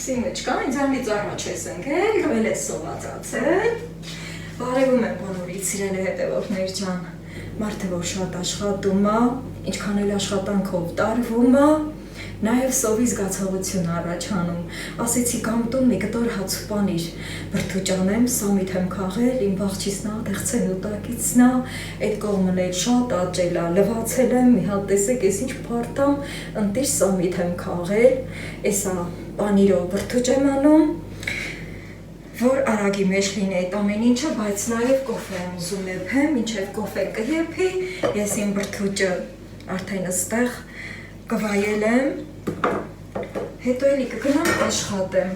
Սիմեչկա, ինձանից առաջ ես ընկել, գվել ես սովածացել, բարևում եմ բոլորից սիրելի հետևորդներ ջան, մարդը որ շատ աշխատում է, ինչքան էլ աշխատանքով տարվում է, նաև սովի զգացողություն առաջանում, ասեցի կամ տուն մի կտոր հաց ու պանիր, բրդուճանեմ, սամիթ եմ քաղել, իմ բաղջիսնա, դեղցեն ու տակիցնա, այդ կողմն էլ շատ աճել է, լվացել եմ, մի հատ տեսեք, ես ինչ պարտամ, ընտիր սամիթ եմ քաղել, էսա պանիրով բրդուճ եմ անում, որ արագի մեջ լինի այդ ամեն ինչը, բայց նաև կոֆե եմ ուզում եփեմ, մինչև կոֆե կեփի, ես իմ բրդուճը արդեն այստեղ կվայել եմ, հետո էլի կգնամ աշխատեմ։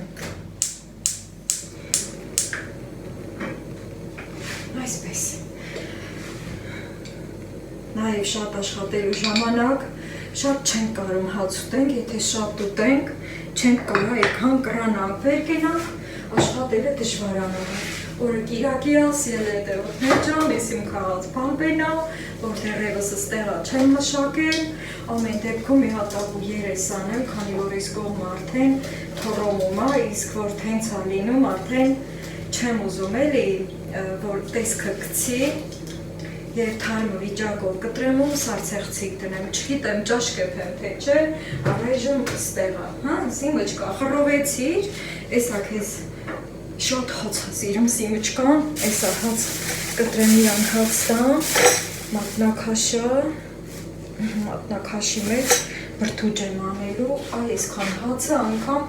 Այսպես։ Նաև շատ աշխատելու ժամանակ, շատ չենք կարում հաց ուտենք, եթե շատ ուտենք, չենք կարա այդքան կրանանք, վեր կենանք, աշխատելը դժվարանալու։ Որը կիրակի է, սիրել հետևորդներ ջան, ես իմ քաղաց բամբեն է, որ դեռևս ստեղա չեմ մշակել, ամեն դեպքում մի հատակ ու երես անեմ, քանի որ այս կողմը արդեն թռոմում է, իսկ որ հենց է լինում, արդեն չեմ ուզում էլի, որ տեսքը գցի, եւ թարմը վիճակով կտրեմ ու սարցեղցիկ դնեմ, չգիտեմ ճաշ կեփեմ թե չէ, առայժմ ստեղա, հա, սիմեչկա, խռովեցիր, էսա քեզ շատ հաց սիրում սիմեչկան, էսա հաց կտրեմ իրան հաց տամ, մատնաքաշի մեջ բրդուճ եմ անելու, այսքան հացը անգամ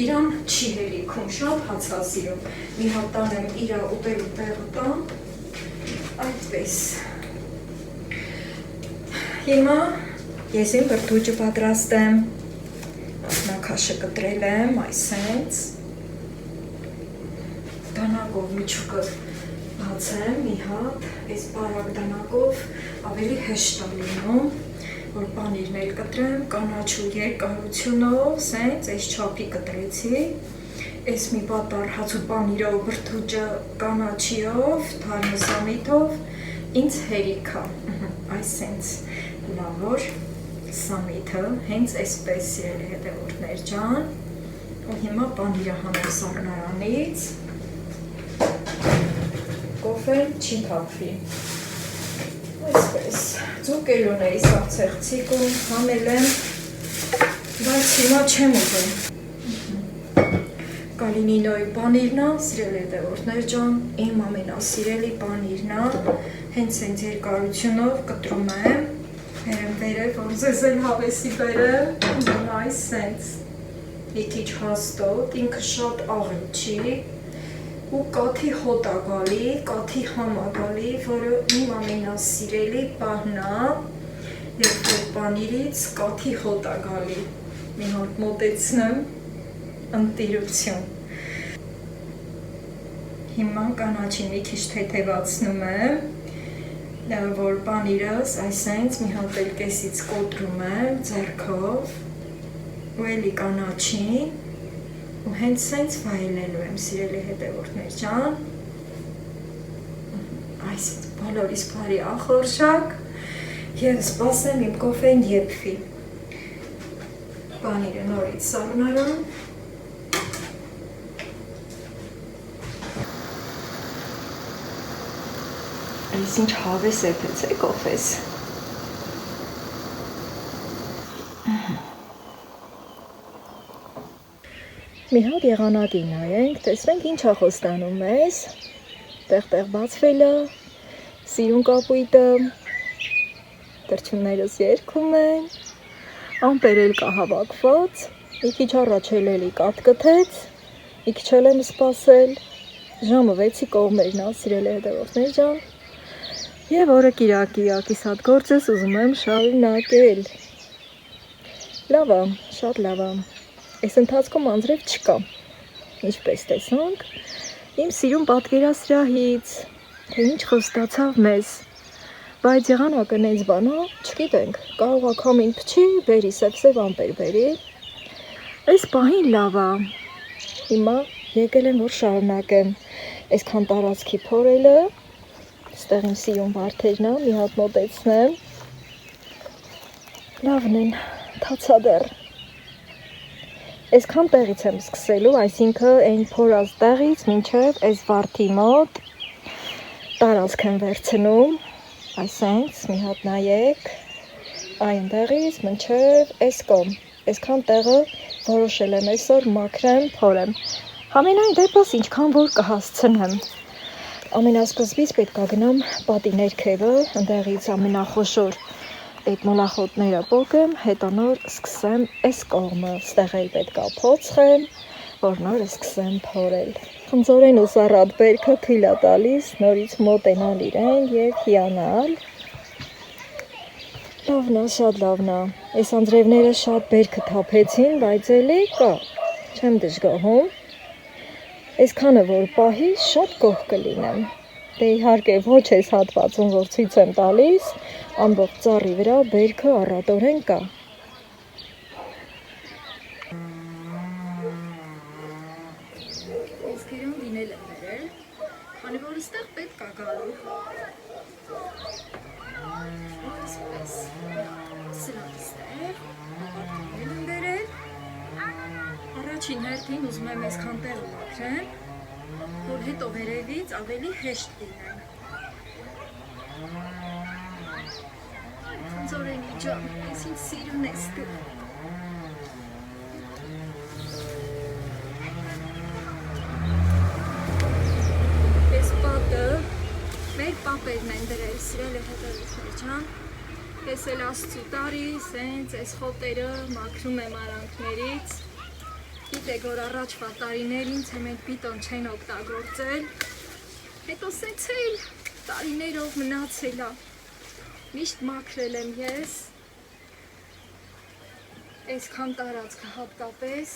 իրան չի հերիքում, շատ հաց է սիրում, մի հատ տանեմ իրա ուտելու տեղը տամ, այդպես, հիմա ես իմ բրդուճը պատրաստեմ, մատնաքաշը կտրել եմ, այսենց, դանակով միջուկը բացեմ մի հատ, այս բարակ դանակով ավելի հեշտ է լինում, որ պանիրն էլ կտրեմ, կանաչու երկարությունով, սենց, այս չափի կտրեցի, այս մի պատար հաց ու պանիրով, բրդուճը կանաչիով, թարմը սամիթով, ինձ հերիք է, այսենց, լավ որ սամիթը, հենց այսպես սիրելի հետևորդներ ջան, ու հիմա պանիրը հանեմ սառնարանից, կոֆեն չի թափվի, այսպես, ձուկել ունեի սարցեղցիկում, հանել եմ, բայց հիմա չեմ ուզում, Կալինինոյի պանիրն է, սիրել հետևորդներ ջան, իմ ամենասիրելի պանիրն է, հենց սենց երկարությունով կտրում եմ, վերև, որ ձեզ էլ հավեսի բերեմ, այս սենց, մի քիչ հաստոտ, ինքը շատ աղի չի, ու կաթի հոտ է գալի, կաթի համ է գալի, որը իմ ամենասիրելի պահն է, երբ որ պանիրից կաթի հոտ է գալի, մի հատ մոտեցնեմ, ընտիրություն։ Հիմա կանաչին մի քիչ թեթևացնում եմ, որ պանիրս այսենց մի հատ էլ կեսից կոտրում եմ ձեռքով, ու էլի կանաչին, ու հենց սենց վայելելու եմ սիրելի հետևորդներ ջան, այսպես բոլորիս բարի ախորժակ, և սպասեմ իմ կոֆեն եփվի, պանիրը նորից սառնարան, այս ինչ հավես եփեց է կոֆես, մի հատ եղանակին նայենք, տեսնենք ինչ է խոստանում մեզ, տեղ-տեղ բացվել է, սիրուն կապույտը, թռչուններս երգում են, ամպեր էլ կա հավաքված, մի քիչ առաջ էլի կաթ կթեց, մի քիչ էլ եմ սպասել, ժամը 6-ի կողմերն է, սիրելի հետևորդներ ջան, եւ օրը կիրակի, ակիսատ գործս ուզում եմ շարունակել, լավ է, շատ լավ է, այս ընթացքում անձրև չկա, ինչպես տեսանք, իմ սիրուն պատկերասրահից, թե ինչ խոստացավ մեզ, բայց եղանակը նենց բանա, չգիտենք, կարող է քամին փչի, բերի սև ամպեր բերի, այս պահին լավ է, հիմա եկել եմ որ շարունակեմ, այսքան տարածքի փորելը, ստեղ իմ սիրուն վարդերն է, մի հատ մոտեցնեմ, լավն են, թացադեռ, Այսքան տեղից եմ սկսելու, այսինքն այն փորած տեղից մինչև այս վարդի մոտ տարածք եմ վերցնում, այսենց մի հատ նայեք, այն տեղից մինչև այս կողմ, այսքան տեղը որոշել եմ այսօր մաքրեմ, փորեմ, համենայն դեպս ինչքան որ կհասցնեմ, ամենասկզբից պետք է գնամ պատի ներքևը, ընդեղից ամենախոշոր այդ մոլախոտները պոկեմ, հետո նոր սկսեմ այս կողմը, ստեղ էլ պետք է փոցխեմ, որ նոր սկսեմ փորել, խնձորեն ու սառատ բերքը թույլ է տալիս նորից մոտենալ իրեն և հիանալ, լավն է, շատ լավն է, այս անձրևները շատ բերքը թափեցին, բայց էլի կա, չեմ դժգոհում, այսքանը որ պահի շատ գոհ կլինեմ, դե իհարկե ոչ այս հատվածում որ ցույց եմ տալիս, ամբողջ ծառի վրա բերքը առատորեն կա։ Այս գերան դինել եմ վերել, քանի որ այստեղ պետք է գալու։ Այսպես, սրանք այստեղ, դինել եմ վերել։ Առաջին հերթին ուզում եմ այսքան տեղը մաքրեմ, որ հետո վերևից ավելի հեշտ լինեն։ Խնձորենի ջան, ես ինձ սիրուն ես դու։ Այս պատը մեր պապերն են դրել, սիրել է հետևիքներ ջան։ Ես էլ Աստծու տարի, սենց այս խոտերը մաքրում եմ արանքներից։ Գիտեք, որ առաջվա տարիներին ցեմենտ բիտոն չեն օգտագործել, հետո սենց էլ տարիներով մնացել է, միշտ մաքրել եմ ես, այսքան տարածքը հատկապես,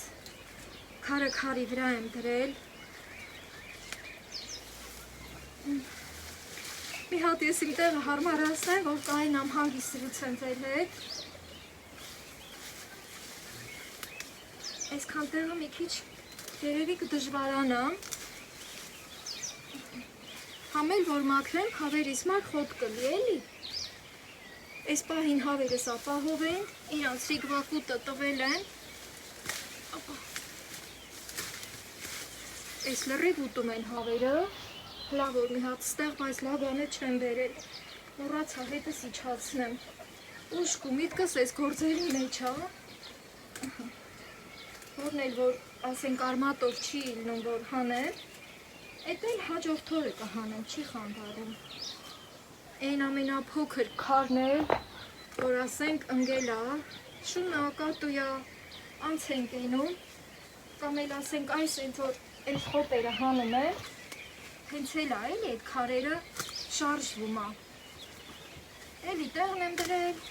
քարը քարի վրա եմ դրել, մի հատ ես իմ տեղը հարմարացնեմ, որ կայնամ հանգիստ սրուցեմ ձեր հետ, այսքան տեղը մի քիչ երևի կդժվարանամ, համել որ մաքրեմ, հավերիս մար խոտ կլի էլի, այս պահին հավերս ապահով են, իրանց ռիգվակուտը տվել են, այս լրիվ ուտում են հավերը, լավ որ մի հատ ստեղ, բայց լավ անը չեմ վերել, մոռացա հետս իջացնեմ, ուշք ու միտքս այս գործերի մեջ հա, որն էլ որ ասենք արմատով չի իլնում որ հանեմ, էդ էլ հաջորդ օրը կհանեմ, չի խանդարում, այն ամենափոքր քարն էլ, որ ասենք ընգել է, շունա, կատույա, անց ենք էնում, կամ էլ ասենք այս ենք որ այս խոտերը հանում են, հենց էլ է էլի այդ քարերը շարժվում է, էլի տեղն եմ դրել,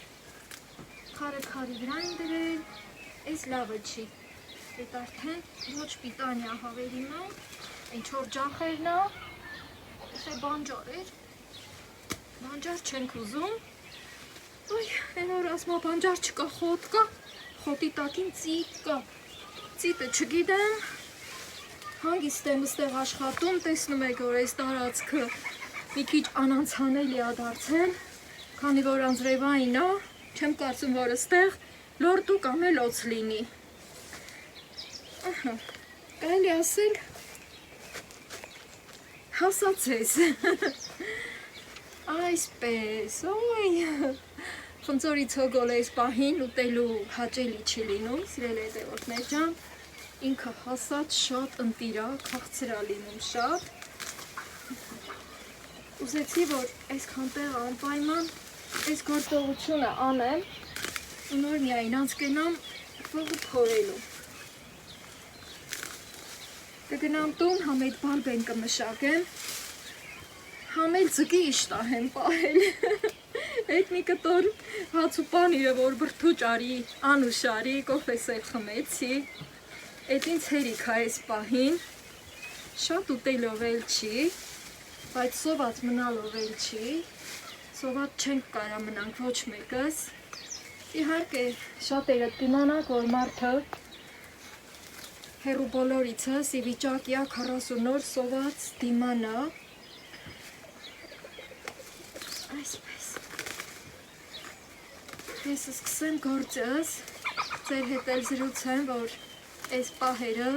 քարը քարի վրա եմ դրել, այս լավը չի, այդ արդեն ոչ պիտանյա հավերի մեն, այն չոր ջախերն է, այս է բանջար էր, բանջար չենք ուզում, ոյ, են որ ասմա բանջար չկա, խոտ կա, խոտի տակին ծիտ կա, ծիտը չգիտեմ, հանգիստ եմ ստեղ աշխատում, տեսնում եք որ այս տարածքը մի քիչ անանցանելի է դարձել, քանի որ անձրևային է, չեմ կարծում որ ստեղ լորդու կամ էլ օձ լինի, կարելի ասել հասացես, այսպես, ոյ, խնձորի ցոգոլ այս պահին ուտելու հաճելի չի լինում, սիրել հետևորդներ ջան, ինքը հասած շատ ընտիրա, քաղցրա լինում շատ, ուզեցի որ այսքան տեղը անպայման այս գործողությունը անեմ, ու նոր միայն անցկենամ ողը փորելու, կգնամ տուն, համ այդ բալբեն կմշակեմ, համ էլ ձգի իշտահեմ պահել, այդ մի կտոր հաց ու պանիրը, որ բրդուճ արի, անուշարի, կոֆես էլ խմեցի, այդ ինձ հերիք է այս պահին, շատ ուտելով էլ չի, բայց սոված մնալով էլ չի, սոված չենք կարա մնանք ոչ մեկս, իհարկե շատերը կիմանաք, որ մարդը հեռու բոլորիցս ի վիճակյա 40 օր սոված դիմանա, այսպես, ես սկսեմ գործս, ձեր հետ էլ զրուցեմ, որ այս պահերը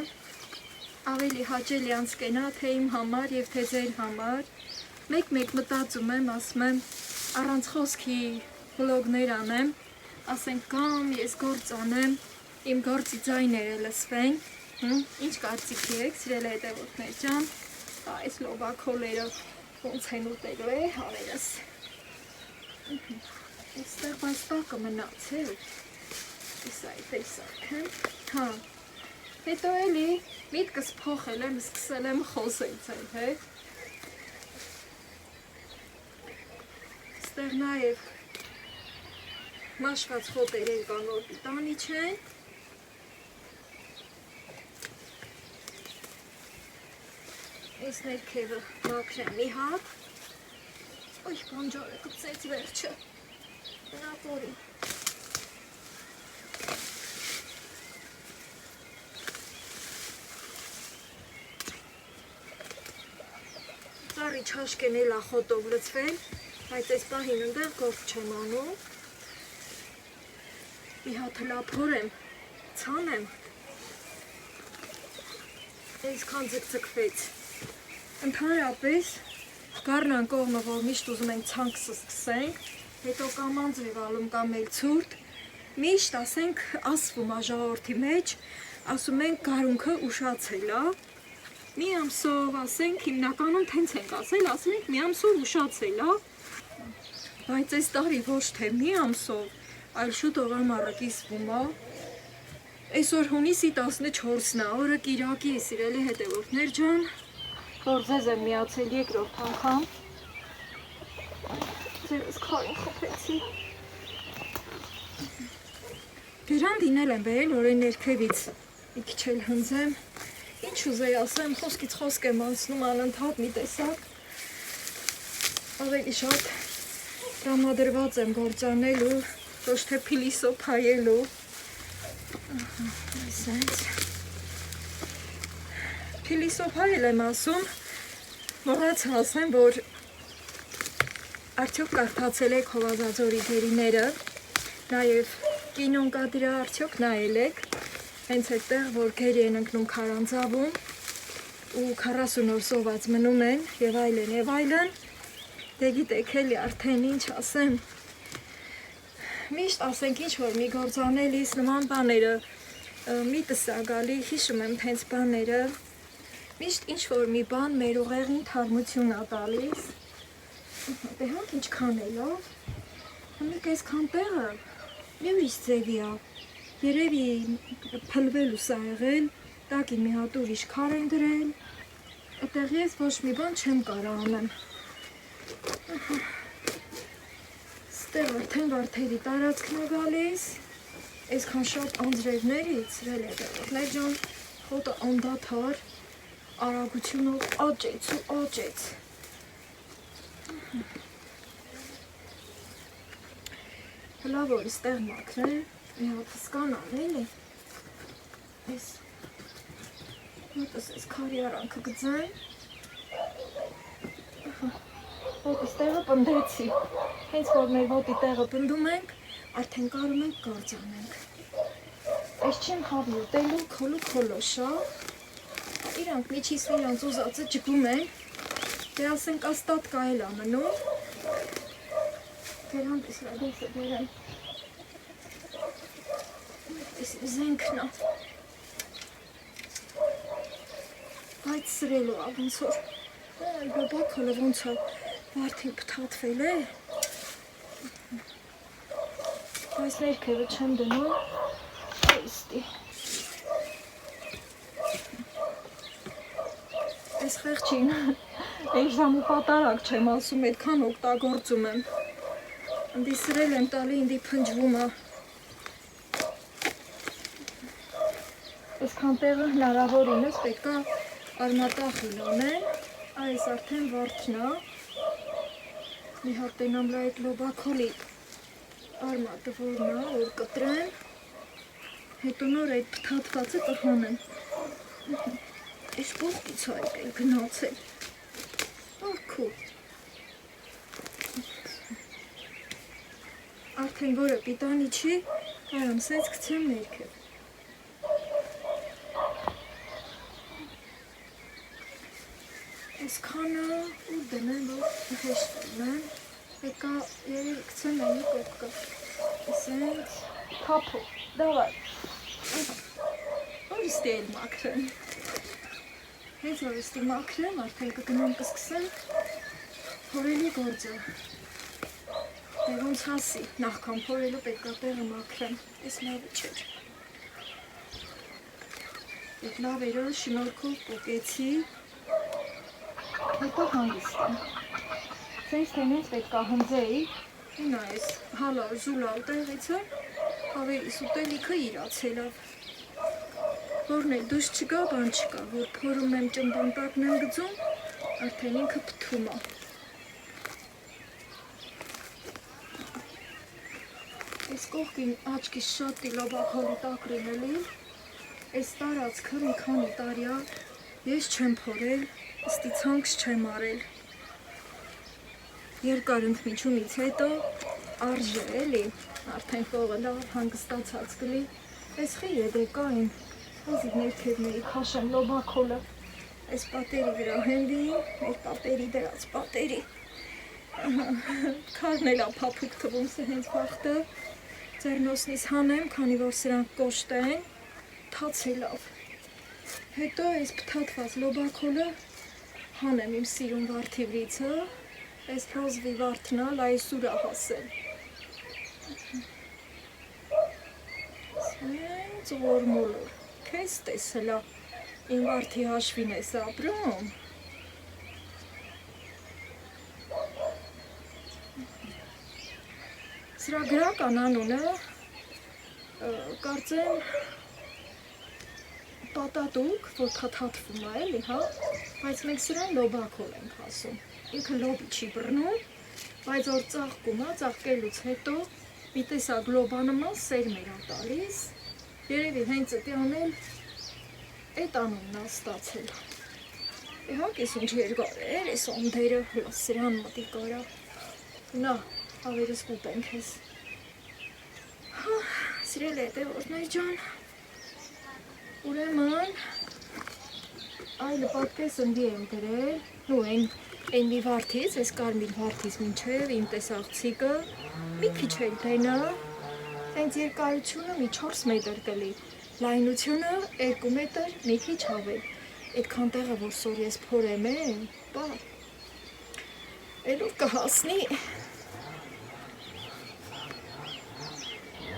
ավելի հաճելի անցկենա թե իմ համար և թե ձեր համար, մեկ-մեկ մտածում եմ, ասում եմ, առանց խոսքի վլոգներ անեմ, ասենք կամ ես գործ անեմ, իմ գործի ձայները լսվեն, ինչ կարծիքի եք, սիրելի հետևորդներ ջան, այս լոբաքոլերը ոնց են ուտելու է հավերս, այստեղ բայց տակը մնացել, ես այդ տեսակ եմ, հա, հետո էլի միտքս փոխել եմ, սկսել եմ խոսել ձեր հետ, այստեղ նաև մաշված խոտերեր կան, որ պիտանի չեն, այս ներքևը մաքրեմ մի հատ, ոյ բանջարը կպցեց վերջը, նապորի, ծառի չաշկեն էլ ախոտով լծվել, բայց այս պահին ընդեղ գործ չեմ անում, մի հատ հլափորեմ, ցանեմ, այսքան ձգձգվեց, ընդհանրապես գառնան կողմը, որ միշտ ուզում ենք ցանքսը սկսենք, հետո կամ անձրևալում կամ էլ ցուրտ, միշտ ասենք ասվում ա ժողովրդի մեջ, ասում ենք գարունքը ուշացել ա, մի ամսով ասենք հիմնականում թենց ենք ասել, ասում ենք մի ամսով ուշացել ա, բայց այս տարի ոչ թե մի ամսով, այլ շուտով ամառը կիսվում ա, այսօր հունիսի 14-ն ա, օրը կիրակի է, սիրելի հետևորդներ ջան, որ ձեզ եմ միացել երկրորդ անգամ, ձերս քարին խփեցի, բերանդ ինել եմ բերել, որ այն ներքևից մի քիչ էլ հնձեմ, ինչ ուզեի ասեմ, խոսքից խոսք եմ անցնում անընդհատ մի տեսակ, ավելի շատ տրամադրված եմ գործանելու, ոչ թե փիլիսոփայելու, այսենց, փիլիսոփայել եմ ասում, մոռացա ասեմ, որ արդյոք կարդացել եք Հովազաձորի գերիները, նաև կինոն կա դրա արդյոք նայել եք, հենց այդտեղ, որ գերի են ընկնում քարանձավում ու 40 օր սոված մնում են և այլն, դե գիտեք էլի արդեն ինչ ասեմ, միշտ ասենք ինչ որ մի գործ անելիս նման բաները միտս ա գալի, հիշում եմ թենց բաները, միշտ ինչ որ մի բան մեր ուղեղին թարմություն ա տալիս, դե հանք ինչքան է լավ, հմիկ այսքան տեղը մի ուրիշ ձևի ա, երևի փլվելուս ա եղել, տակին մի հատ ուրիշ քար են դրել, այդտեղ ես ոչ մի բան չեմ կարող անեմ, ստեղ արդեն վարդերի տարածքն է գալիս, այսքան շատ անձրևներից, սիրել հետևորդներ ջան, խոտը անդադար, արագությունով աճեց ու աճեց, հլավ որ ստեղ մաքրեմ, մի հատ հսկանան էլի, այս մոտս այս քարի արանքը գծեմ, ոտիս տեղը պնդեցի, հենց որ մեր ոտի տեղը պնդում ենք, արդեն կարում ենք գործ անենք, այս չեմ հավի ուտելու քոլոշա, իրանք միջից իրանց ուզածը ջգում են, դե ասենք աստատ կայել ա մնում, դերանք ես լադեսը դերեմ, զենքն ա, բայց սրելու ա ոնց որ, բաբակալը ոնց ա վարդին պթատվել է, բայց ներքևը չեմ դնում, այստի, այս խեղճին, այն ժամու պատարակ չեմ ասում, այդքան օգտագործում եմ, ընդի սրել եմ տալի, ընդի փնջվում ա, այսքան տեղը հնարավորինս պետք է արմատախիլ անեն, այս արդեն վարդն ա, մի հատ տենամ լա այդ լոբաքոլի արմատը որն ա, որ կտրեմ, հետո նոր այդ պթատվածը կհանեմ, այս կողքից ա եկել գնացել, ակու, արդեն որը պիտանի չի, կարամ սենց գցեմ ներքև, Այսքանը ու դնեմ, որ հեշտ լինեն, եկա երել կցեմ անի կոտկը, ասենք, կապու, դավայ, որ իստի էլ մակրեմ, հենց որ իստի մակրեմ, արդեն կգնամ կսկսեմ փորելի գործը, դե ոնց հասի, նախքան փորելու պետք է տեղը մակրեմ, այս լավը չէր, այդ լավերը շնորհքով պոկեցի, հետո հանգիստ եմ, սենց թե նենց պետք է հնձեի, ինա ես հալալ զուլալ տեղից է, հավերիս ուտելիքը իրացելավ, որն էլ դուս չկա, բան չկա, որ փորում եմ ճմբանտակն եմ գծում, արդեն ինքը պթում է, ես կողքին աչքիս շատ տիլաբախալի տակրին էլի, այս տարածքը մի քանի տարյա ես չեմ փորել, Ստի ցանքս չեմ արել, երկար ընդմիջումից հետո արժե էլի, արդեն կողը լավ հանգստացած կլի, այս խի եդեկա են, հազիվ ներքևների քաշեմ լոբակոլը, այս պատերի վրա հենվին, մեր պատերի դրած պատերի, քարն էլա փափուկ թվում սը հենց վախտը, ձեռնոսնիս հանեմ, քանի որ սրանք կոշտ են, թաց է լավ, հետո այս պթատված լոբակոլը հանեմ իմ սիրուն վարդիվրիցը, այս ռոզվի վարդն ալ այս ուրա հասել, սենց որմոլոր, կես տեսելա, իմ վարդի հաշվին ես ապրում, սրա գրական անունը, կարծեմ, պատատուկ, որ թաթաթվում է էլի, հա, բայց մենք սրան լոբակոլ ենք ասում, ինքը լոբի չի բռնում, բայց որ ծաղկում է, ծաղկելուց հետո մի տեսակ լոբանման սերմեր ա տալիս, երևի հենց էտի անել էտ անունն ա ստացել, իհանք ես ինչ երկար էր, ես անդերը սրան մտի կարա, նա, ավերս կուտենք ես, հա, սիրել է հետևորդներ ջան, Ուրեմն, այլը պատկես ընդի եմ դրել, ու են մի վարդից, այս կարմիր վարդից մինչև իմ տեսաղցիկը, մի քիչ էլ դենա, հենց երկարությունը մի 4 մետր կլի, լայնությունը 2 մետր մի քիչ ավել, այդքան տեղը, որ սոր ես փորեմ եմ, բար, էլ ուր կհասնի,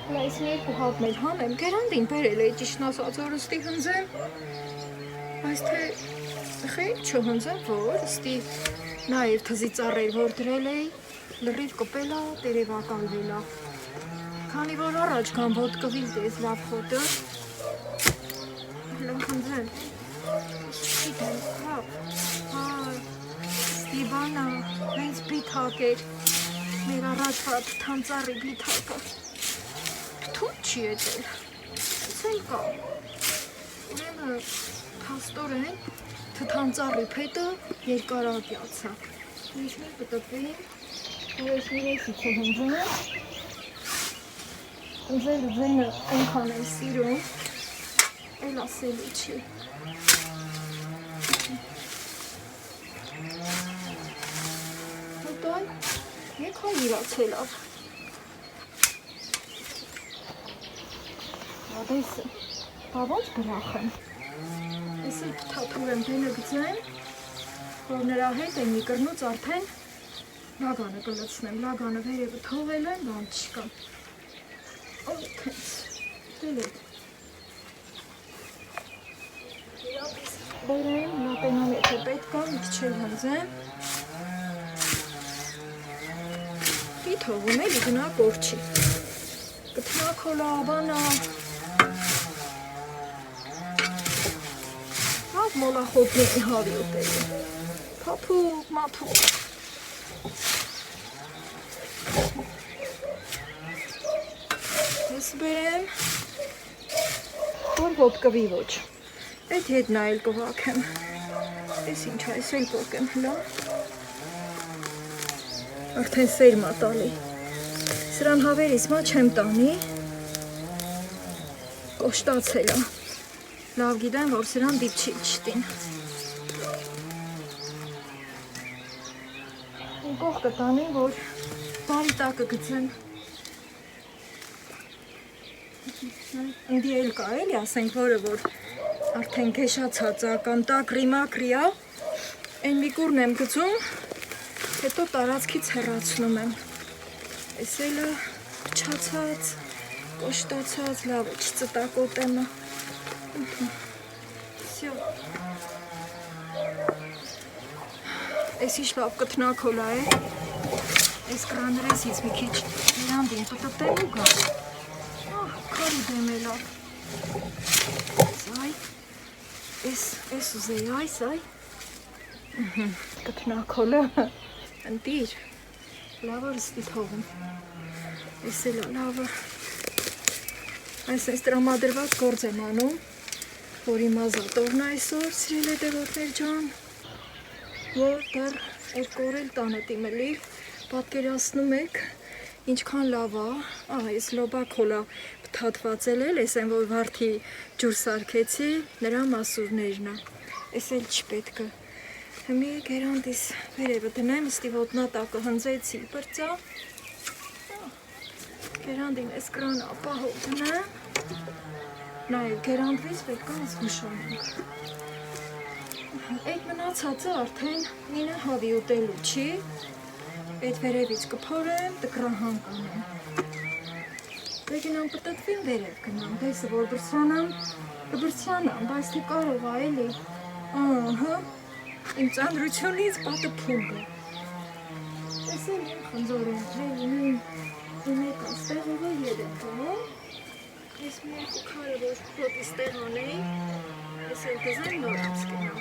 Այս երկու հատ մեր հանեմ, գերանդին բերել էի ճիշտն ասած որ ստի հնձեմ, բայց թե խեյք չհնձեմ, որ ստի նաև թզի ծառեր որ դրել էի, լրիվ կպելա, տերևակալվելա, քանի որ առաջ կան ոտկվիլ դես լավ խոտը, հլում հնձեմ, չիտեմ, հապ, ստի բանա, հենց բիթակ էր, մեր առաջ հատ թանծարի բիթակը, Թուն չի ետել, սեն կա, ուրեմը պաստորեն թթանծարի պետը երկարակյացա, ես մի պտպվին, որ ես մի ռեսից է հնձում, հնձելու ձենը ենքան եմ սիրում, էլ ասելի չի, հետո եկան իրացելավ, Ադեսը, բա ոնց գրախ եմ, ես էլ թաթուր եմ դենը գծեմ, որ նրա հետ են մի կրնուց արդեն լագանը կլծնեմ, լագանը վերևը թողել եմ, բան չկա, օքենց, դել եք, բերեմ, նատենամ եթե պետք կա, մի քիչ էլ հնձեմ, պի թողում էլի գնա կորչի, կթնա քոլա, բանա, մոլախոտնի հավի ուտելի, պապուկ, մապուկ, ես բերեմ, որ ոտկվի ոչ, այդ հետ նայել կվակեմ, ես ինչ այս էլ պոկեմ հլա, արդեն սերմա տալի, սրան հավերիս մա չեմ տանի, կոշտացել է, լավ գիտեմ, որ սրան դիպչի չտին, կող կտանեմ, որ բարի տակը գցեմ։ Ինձ էլ կա էլի, ասենք որը, որ արդեն քեշացած է կամ տակրի մակրի է, այն մի կուրն եմ գցում, հետո տարածքից հեռացնում եմ։ Այս էլը փչացած, կոշտացած, լավ է, չծտակոտեմը։ Всё։ Այս ինչ լավ կթնակոլ է։ Այս կրանրեսից մի քիչ իրանդ եմ պտտեմ ու գա։ Քարի դեմել է։ Այ, այս ուզեի, այ։ Կթնակոլը, ընտիր, լավը վստի թողում։ Այս էլ լավը։ Այս տրամադրված գործ եմ անում, որի մազատորն այսօր, սիրել հետևորդներ ջան, որ դեռ 2 օր էլ տանը տիմելի, պատկերացնում եք, ինչքան լավ է, այս լոբա քոլա փթաթված էլ, այս են որ վարդի ջուր սարքեցի, նրա մասուրներն է, այս էլ չպետք է։ Հիմի գերանտիս վերևը դնեմ, ստի ոտնատակը հնձեցի բրծա, գերանդին այս կրանը ապահով դնեմ, նայ գերանդվից պետք է զգուշանենք։ Այդ մնացածը արդեն մինը հավի ուտելու չի, այդ վերևից կփորեմ, տկրահան կանեմ։ Դե գնամ պտտվին վերև գնամ, դեսը որ բրցանամ, կբրցանամ, բայց թե կարող է էլի, ահա, իմ ծանրությունից պատը փուլ գա։ Տեսել եմ խնձորում, իմ եկ աստեղովը երեք հոմ, ես մի երկու քարը որ պոտիս տեղ անեի, ես էլ գզեմ նորից գնամ։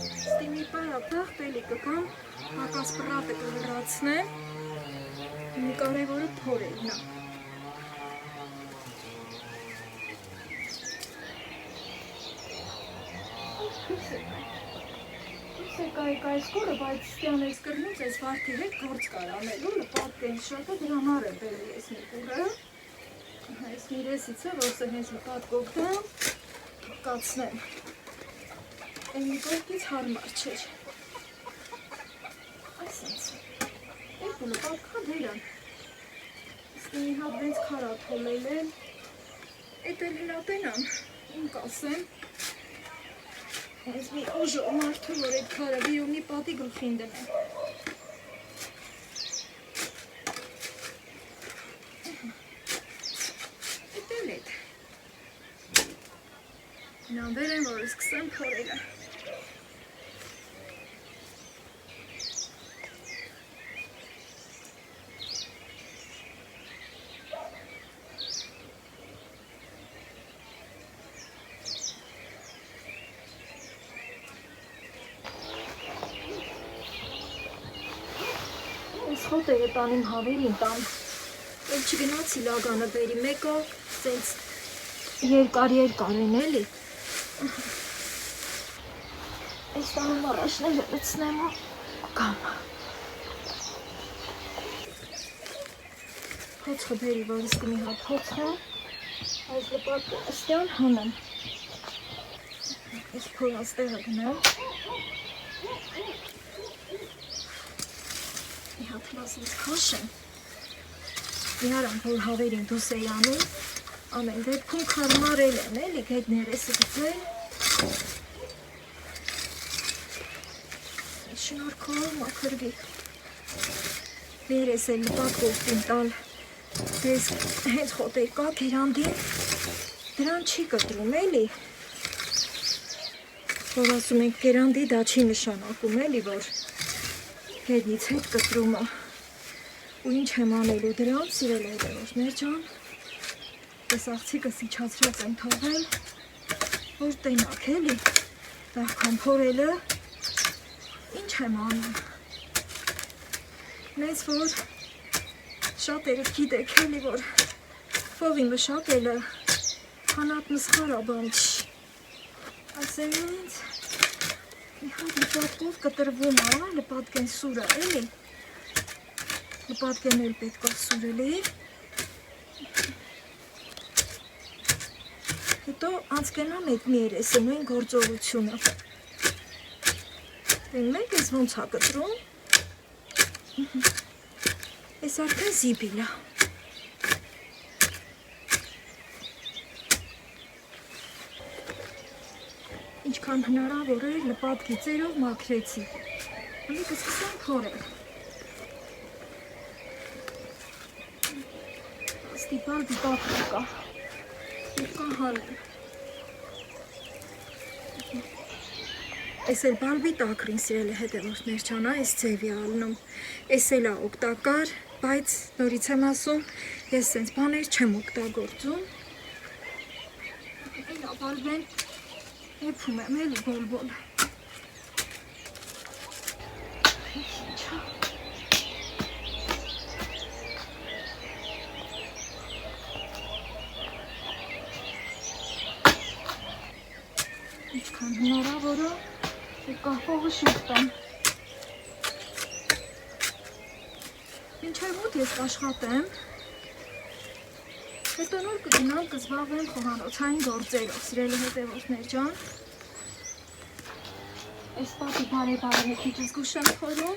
Ստի մի պարապեղ պելի կգամ, հակաս պրատը կհրացնեմ, մի կարևորը փորելն է։ Սեկայք այս կորը, բայց ստյան այս կրնուց այս վարդի հետ գործ կար անելու, լպատք են շատը դրան արեմ բերել ես մի կուրը, այս մի ռեսից է, որ սը հենց լպատքով դամ, կացնեմ, այն մի կորքից հարմար չեր, այս ինձ, երբ ու լպատքա դերան, ստի մի հատ վենց քարա թոլել են, էտ էլ հրատենան, իմ կասեմ, Այս մի ուժը մարդու, որ այդ քարը վիրումի պատի գլխին դնեմ։ Էտ էլ էտ։ Նան վերեմ, որ սկսեմ փորելը։ Խոտերը տանիմ հավերին տան, էլ չգնացի լագանը բերի, մեկը սենց երկար են էլի, այս տանում առաջները լծնեմ ու կամ, հոցխը բերի, որ իսկի մի հատ հոցխը, այս լպատը աստյան հանեմ, այս փորաստեղը գնեմ, հատ մասից քաշեմ, իհարան, որ հավերին դուս էի անում, ամեն դեպքում կարմարել եմ, էլի գետ ներեսը գծել, շնորքով մաքրվի, ներես էլ լպատքով տինտալ, դես հենց խոտեր կա գերանդին, դրան չի կտրում, էլի, որ ասում ենք գերանդի դա չի նշանակում, էլի, որ հետնից հետ կտրումը ու ինչ եմ անելու դրան, սիրել հետևորդներ ջան, ես աղցիկը սիչացրած եմ թողել, որ տենակ էլի, դաղքան փորելը, ինչ եմ անում, մեզ որ շատերը գիտեք էլի, որ փողի մշակելը հանատ նսխարաբան չի, ասել ինձ, մի հատ լպատկով կտրվում է, լպատկեն սուրը, էլի, լպատկեն էլ պետք է սուրելի, հետո անցկենա մեկնի երեսը նույն գործողությունը։ Մեկ ես ոնց հա կտրում։ Ես արդեն զիբիլա։ Ինչքան հնարավոր էր լպատ գիծերով մաքրեցի։ Հələ կսկսեմ փորել։ Ստիպալ դիպակը կա։ Կա հանեմ։ Ես էլ բալբի տակրին սիրել է հետևորդներ չանա, ես ձևի ալնում։ Ես էլ է օգտակար, բայց նորից եմ ասում, ես սենց բաներ չեմ օգտագործում։ Էլա բալբեն եփում եմ էլի բոլ-բոլ։ Ինչքան հնարավոր է, ու կահվողը շուտտեմ։ Մինչև ուտ ես կաշխատեմ, հետո նոր կգնամ կզբաղվեմ խոհանոցային գործերով, սիրելի հետևորդներ ջան։ Այս պատի բարե մի քիչ զգուշ եմ փորում,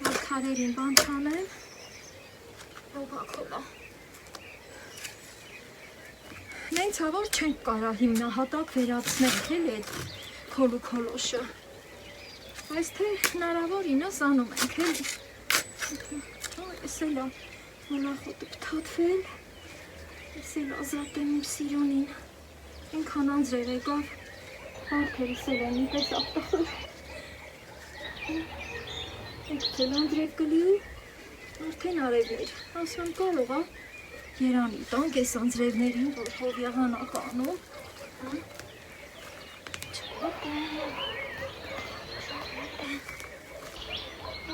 որ քարերին բան չանեմ, ռոբակոլա։ Մենք ցավոք չենք կարա հիմնահատակ վերացնել էլ այդ քոլուքոլոշը, բայց թե հնարավոր ինոս անում ենք էլի։ Ես էլ մոնախոտը պտատվել, ես էլ ազատեմ իմ սիրունին, ինքան անձրև եկավ, հարքերս էլ են իպես աղտախոր, ինքս էլ անձրև կլիու, արդեն արևներ, ասում կարող է, երանի տանք ես անձրևներին, որ հով եղանակ անում,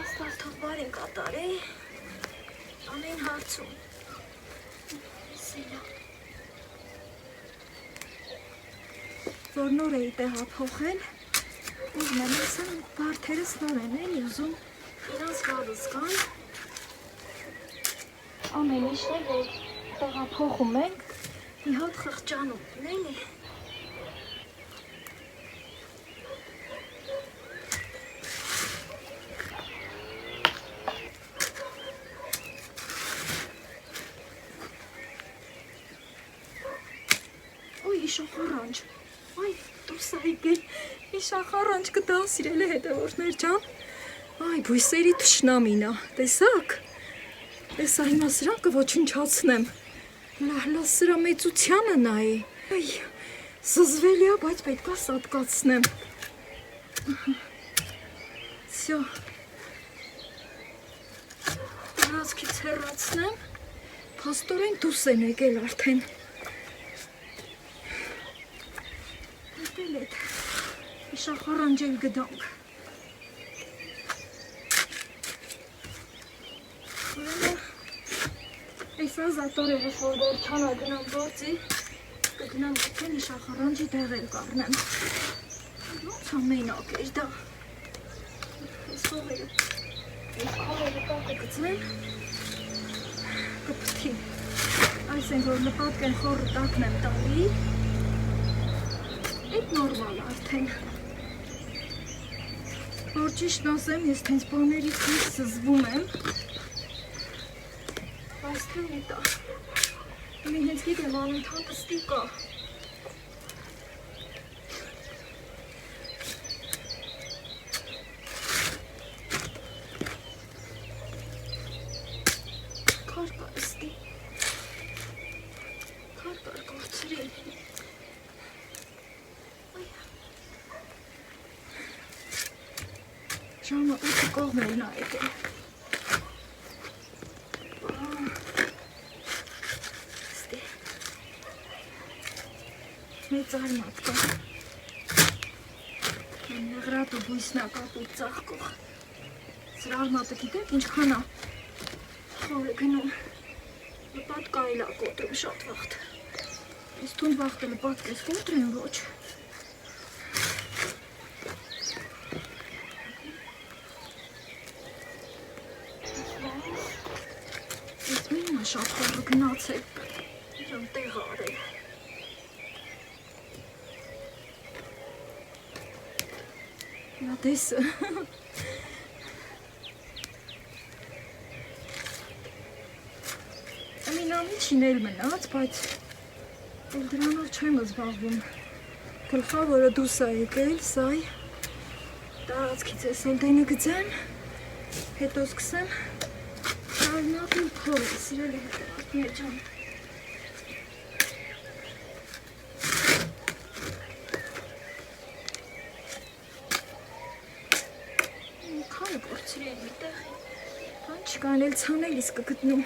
Աստված թող բարին կատարի, ամեն հարցում, սելա, որ նոր էի տեղափոխել, ուզում եմ ասեմ, բարդերս նոր են էլի ուզում, իրանց վավս կան, ամեն իշն է, որ տեղափոխում ենք, մի հատ խղճանում են էլի, Իշախարանջ, այ դուրս այգել, իշախարանջ կտա սիրել է հետևորդներ ջան, այ բույսերի թշնամինա, տեսակ, տեսա հիմա սրանքը ոչնչացնեմ, լահլա սրա մեծությանը նայի, այ զզվելի է, բայց պետք է սատկացնեմ, սյո, տարածքից հեռացնեմ, փաստորեն դուս են եկել արդեն, իշախարանջել գդանք, այս ազատորերս, որ դեր չանա գնամ գործի, կգնամ գտեն իշախարանջի դեղել կարնեմ, ոնց ամենակ էր դա, այս հողերը, այս քարերը տակը գծեմ, կպթի, այս են, որ լպատկ են խորը տակն եմ տալի, Այդ նորմալ արդեն, որ ճիշտ ասեմ, ես տենց բաներից ես սզվում եմ, բայց թե ուտա, մի հենց գիտեմ անընդհատ ստիկա, քար կար ստի, քար կար գործրի, Ժամը ուտի կողմեր նա եկել, ստի, մեծ արմատ կա, նեղրատ ու բույսնա կապուտ ծաղկող, սրա արմատը գիտեք ինչքան է, խոր է գնում, լպատ կայլ է կոտրում շատ վաղթ, ես թունդ վաղթը լպատ կես կոտրեմ ոչ, շատ խորը գնացել, իրան տեղ արել, Նա տեսը։ Ամինամիջին էլ մնաց, բայց էլ դրանով չեմ զբաղվում։ Գլխավորը դուրս է եկել, սայ, տարածքից ես էլ դենը գծեմ, հետո սկսեմ շարունակել փորը, սիրելի հետևորդներ ջան։ Քանի փորձրի եմ միտեղ, բան չկան էլ ցանելիս կգտնում։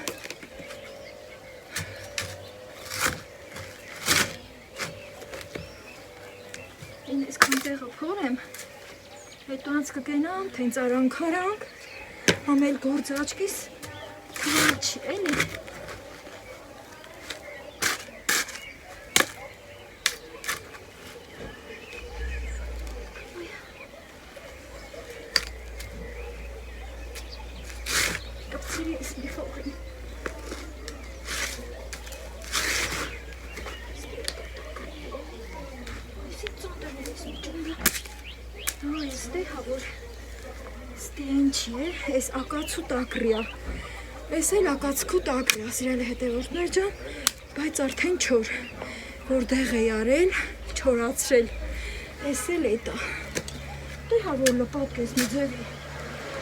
Այսքան տեղը փորեմ, հետո անց կգենամ, թե ինձ արանք, համել գործ աչքիս, քվար չի, էլի։ Կպցրի ես մի փողին։ Այս ակացու տակրիա, այս էլ ակացքու տակրիա, սիրելի հետևորդներ ջան, բայց արդեն չոր, որ դեղ է արել, չորացրել, այս էլ էտա, դե հա որ լպատք ես մի ձևի,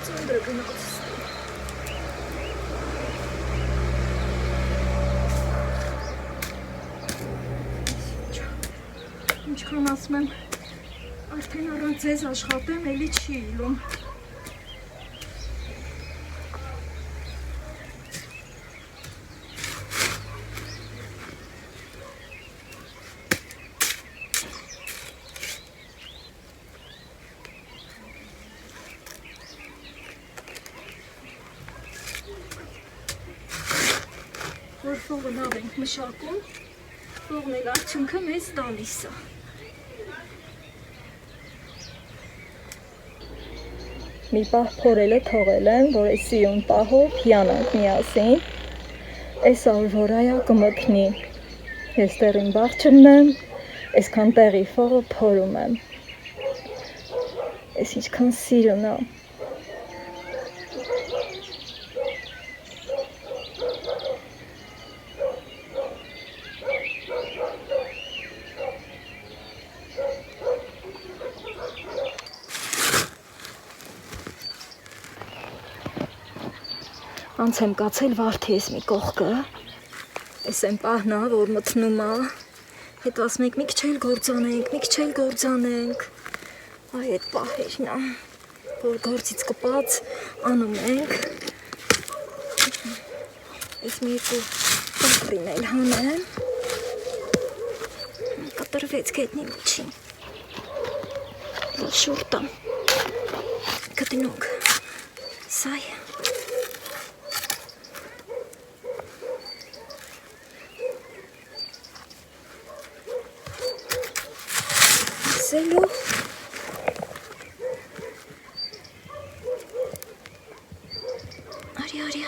ծնդրը գնացստի։ Ինչքան ասում եմ, արդեն առանց ձեզ աշխատեմ, էլի չի իլում։ Որ փողը լավ ենք մշակում, փողն էլ արդյունքը մեզ տալիս է։ Մի պահ փորելը թողել եմ, որ այս սիրուն պահով հիանանք միասին, այս արվորայա կմկնի, ես տեղին բաղ չնեմ, այսքան տեղի փողը փորում եմ, այս ինչքան սիրուն է։ Անց եմ կացել վարդի ես մի կողքը, ես եմ պահնա, որ մտնում է, հետո ասում եք մի քիչ էլ գործանենք, այ այդ պահերն է, որ գործից կպած անում ենք, ես մի երկու տակրին էլ հանեմ, կտրվեց գետնի միջին, շուրտը, կտնուկ, սայ, Սելու Արի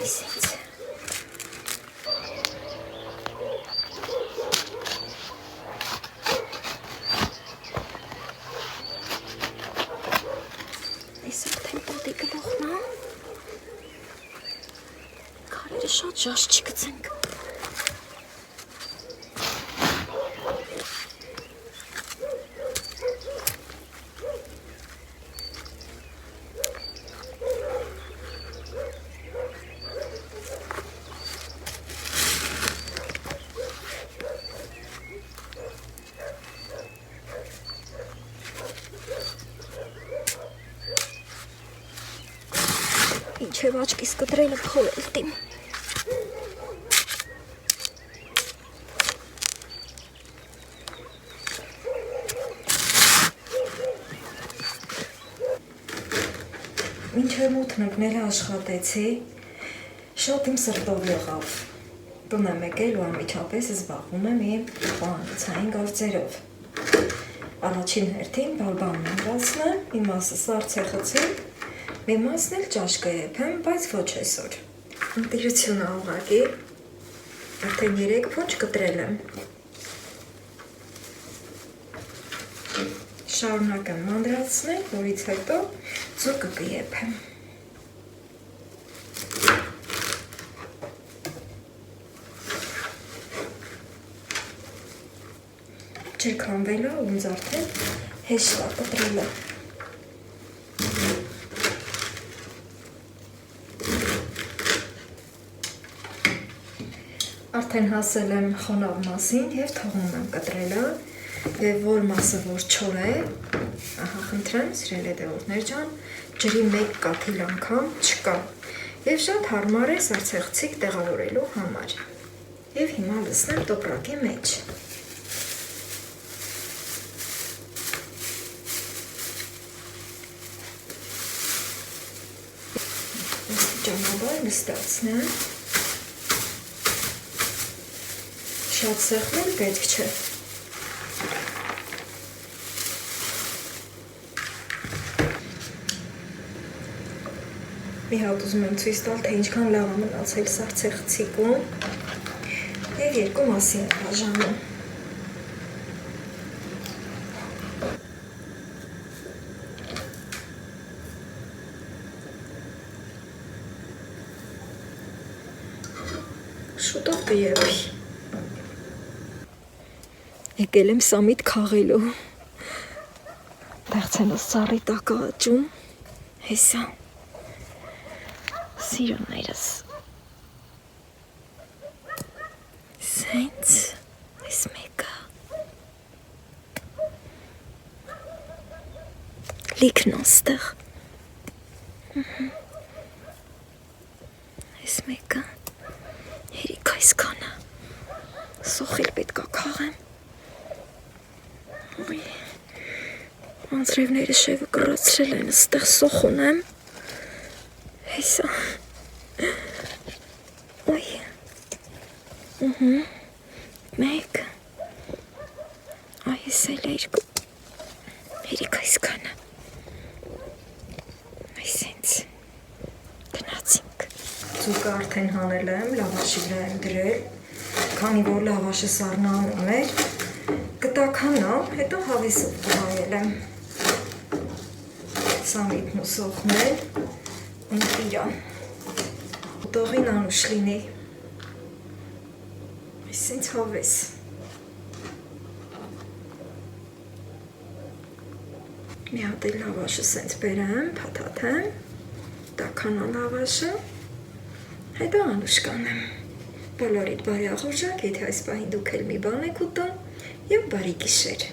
այս ինձ այս արդեն պատի գլոխն է քարերը շատ ժաշ չգցենք Ինչև աչքիս կտրելը փորել տիմ։ Մինչև մութն ընկնելը աշխատեցի, շատ իմ սրտով եղավ։ Տուն եմ եկել ու անմիջապես զբաղվում եմ իմ խոհանոցային գործերով։ Առաջին հերթին բալբանն ընկացնեմ, մի մասը սառցեխցին, մի մասն էլ ճաշ կեփեմ, բայց ոչ այսօր։ Ընտիրություն ա ուղղակի, արդեն 3 փոչ կտրել եմ։ կշարունակեմ մանրացնել, որից հետո ձուկը կեփեմ։ Չքանվել է, ոնց արդեն հեշտ է կտրելը։ Արդեն հասել եմ խոնավ մասին և թողնում եմ կտրելը, և որ մասը որ չոր է, ահա խնդրեմ, սիրելի հետևորդներ ջան, ջրի մեկ կաթիլ անգամ չկա, և շատ հարմար է սառցեղցիկ տեղավորելու համար, և հիմա լցնեմ տոպրակի մեջ։ Աստիճանաբար նստացնեմ։ Շատ սեղմել պետք չէ։ Մի հատ ուզում եմ ցույց տալ, թե ինչքան լավ է մնացել սառցեղցիկում և երկու մասի եմ բաժանում։ Շուտով կեփի։ Եկել եմ սամիտ քաղելու, դեղցենոս ծառի տակ աճում, հեսա, սիրուներս, սենց, ես մեկը, լիքն ոստեղ, ես մեկը, հերիք այսքանը, սոխիլ պետք է քաղեմ, անձրևները շևը կռացրել են, ստեղ սոխ ունեմ, հեսա, ոյ, մեկ, այս էլ երկու, հերիք այսքանը, այսենց, գնացինք։ Ձուկը արդեն հանել եմ, լավաշի վրա եմ դրել, քանի որ լավաշը սառնանում էր, կտականա, հետո հավեսով կհայել եմ։ Սամիտն ու սոխն էլ ընկիրան, ուտողին անուշ լինի, այսինց հավես։ Մի հատ էլ լավաշը սենց բերեմ, փաթաթեմ, տականա լավաշը, հետո անուշ կանեմ։ Բոլորիդ բարի աղորջակ, եթե այս պահին դուք էլ մի բան եք ուտում, և բարի գիշեր։